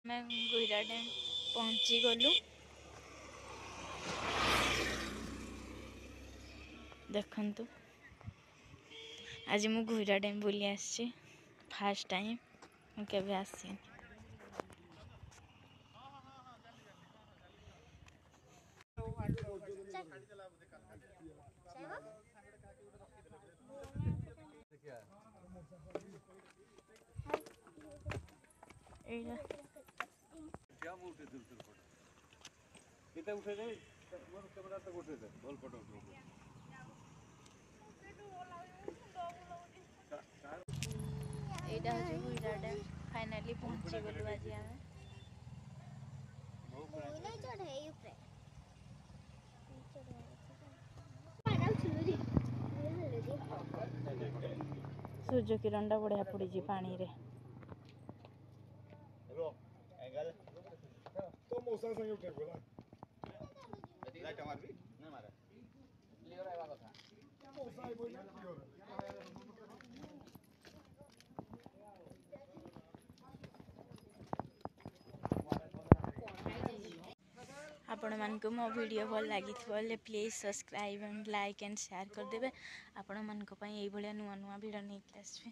मैं गुईरा डैम पहुँची गलु देखंतु आज मु गुईरा डैम बुली आसी फास्ट टाइम केबे आसी इतना उठे दे मोर कैमरा तक उठे दे बोल फोटो एटा हो गुईरा डैम फाइनली पहुंची गलु आज आमे सूर्य किरण टा बढ़िया पड़ी पानी रे एंगल तो मौसा संग उठे बोला लाइट मार भी ना मारे क्लियर आवा कथा मौसा आई बोल आपण मानको मो वीडियो भल लगी थले please subscribe and like and share कर देबे आपण मानको पई एई भलिया नुवा नुवा वीडियो नै आसबे।